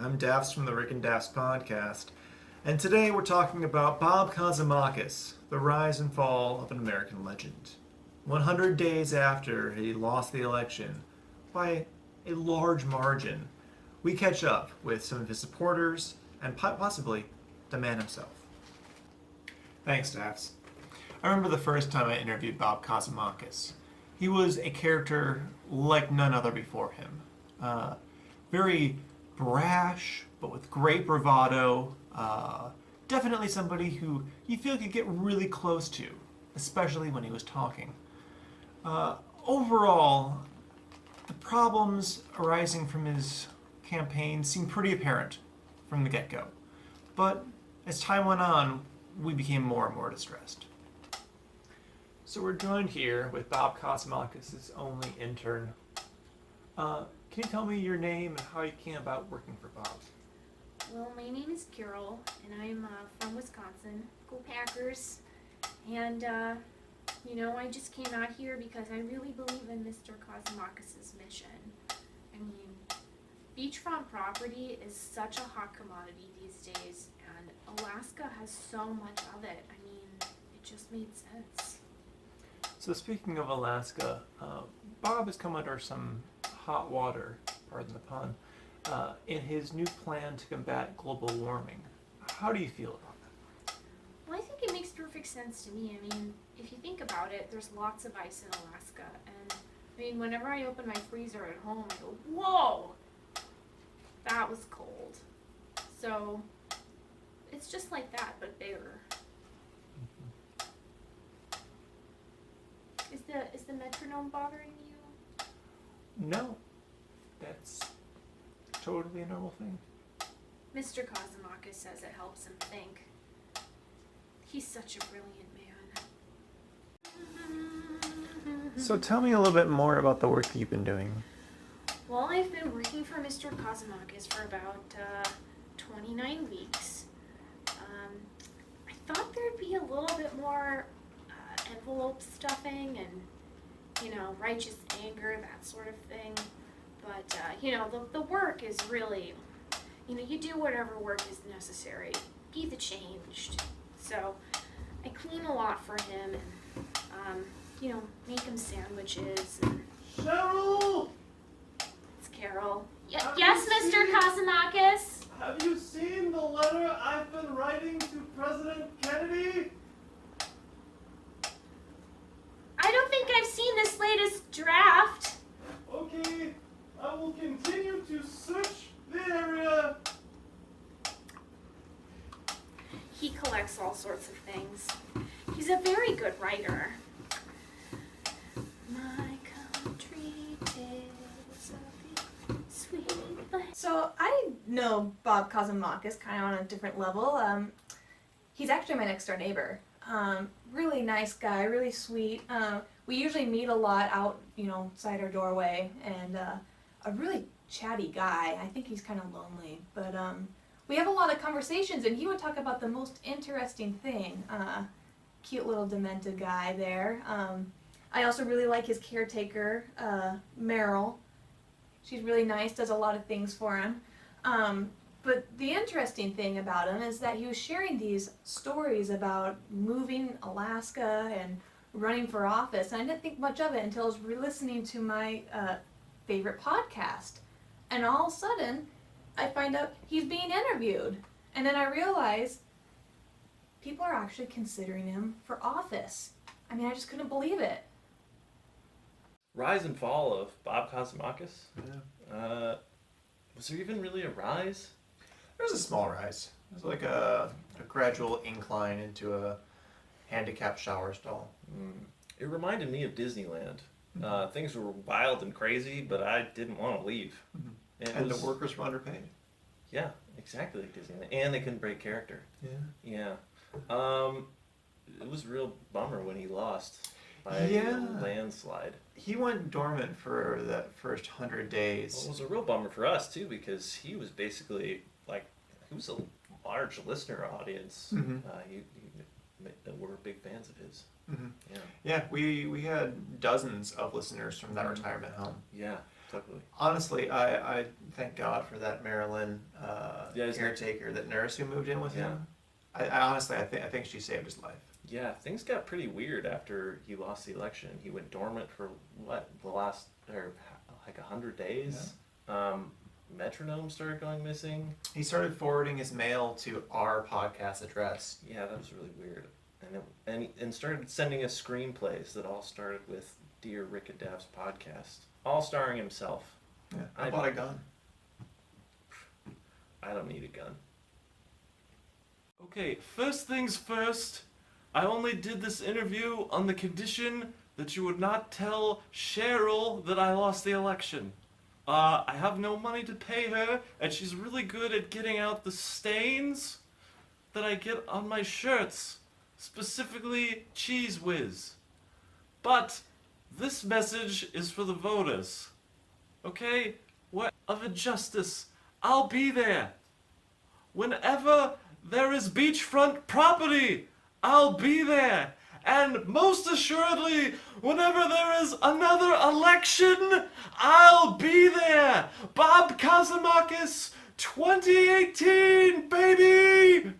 I'm Daffs from the Rick and Daffs podcast, and today we're talking about Bob Kazamakis, the rise and fall of an American legend. 100 days after he lost the election, by a large margin, we catch up with some of his supporters and possibly the man himself. Thanks, Daffs. I remember the first time I interviewed Bob Kazamakis. He was a character like none other before him. Very brash, but with great bravado. Definitely somebody who you feel could get really close to, especially when he was talking. Overall, the problems arising from his campaign seemed pretty apparent from the get-go. But as time went on, we became more and more distressed. So we're joined here with Bob Kazamakis' only intern. Can you tell me your name and how you came about working for Bob? Well, my name is Carol, and I'm from Wisconsin. Go Packers! And, I just came out here because I really believe in Mr. Kazamakis' mission. I mean, beachfront property is such a hot commodity these days, and Alaska has so much of it. I mean, it just made sense. So speaking of Alaska, Bob has come under some hot water, pardon the pun, in his new plan to combat global warming. How do you feel about that? Well, I think it makes perfect sense to me. I mean, if you think about it, there's lots of ice in Alaska, and I mean, whenever I open my freezer at home, I go, whoa, that was cold. So, it's just like that, but bigger. Is the metronome bothering you? No, that's totally a normal thing. Mr. Kazamakis says it helps him think. He's such a brilliant man. So tell me a little bit more about the work you've been doing. Well, I've been working for Mr. Kazamakis for about 29 weeks. I thought there'd be a little bit more envelope stuffing and, righteous anger, that sort of thing. But, the work is really, you do whatever work is necessary. Be the changed. So I clean a lot for him and, make him sandwiches. And Cheryl! it's Carol. Yes, Mr. Kazamakis? Have you seen the letter I've been writing to President Kennedy? I don't think I've seen this latest draft. Okay, I will continue to search the area. He collects all sorts of things. He's a very good writer. My country tales of the sweet land. So I know Bob Kazamakis kind of on a different level. He's actually my next door neighbor. Really nice guy, really sweet. We usually meet a lot out, outside our doorway, and a really chatty guy. I think he's kind of lonely, but we have a lot of conversations, and he would talk about the most interesting thing. Cute little demented guy there. I also really like his caretaker, Meryl. She's really nice, does a lot of things for him. But the interesting thing about him is that he was sharing these stories about moving Alaska and running for office, and I didn't think much of it until I was re-listening to my favorite podcast. And all of a sudden, I find out he's being interviewed. And then I realize people are actually considering him for office. I mean, I just couldn't believe it. Rise and fall of Bob Kazamakis? Yeah. Was there even really a rise? There's a small rise. There's like a gradual incline into a handicapped shower stall. It reminded me of Disneyland. Things were wild and crazy, but I didn't want to leave. Mm-hmm. And the workers were underpaid. Yeah, exactly like Disneyland. And they couldn't break character. Yeah. It was a real bummer when he lost by Yeah. a landslide. He went dormant for that first 100 days. Well, it was a real bummer for us, too, because he was basically, he was a large listener audience. Mhm. We're big fans of his. Mm-hmm. Yeah. Yeah, we had dozens of listeners from that retirement home. Yeah. Totally. Honestly, I thank God for that Maryland Yeah, isn't it- caretaker, that nurse who moved in with Yeah. him. I honestly, I think she saved his life. Yeah, things got pretty weird after he lost the election. He went dormant for what, the last, or like 100 days. Metronome started going missing. He started forwarding his mail to our podcast address. Yeah, that was really weird. And started sending us screenplays that all started with Dear Rick and Dav's podcast, all starring himself. Yeah, I bought a gun. I don't need a gun. Okay, first things first, I only did this interview on the condition that you would not tell Cheryl that I lost the election. I have no money to pay her, and she's really good at getting out the stains that I get on my shirts, specifically Cheese Whiz. But this message is for the voters. Okay? Wherever justice, I'll be there. Whenever there is beachfront property, I'll be there. And most assuredly, whenever there is another election, I'll be there. Bob Kazamakis, 2018, baby!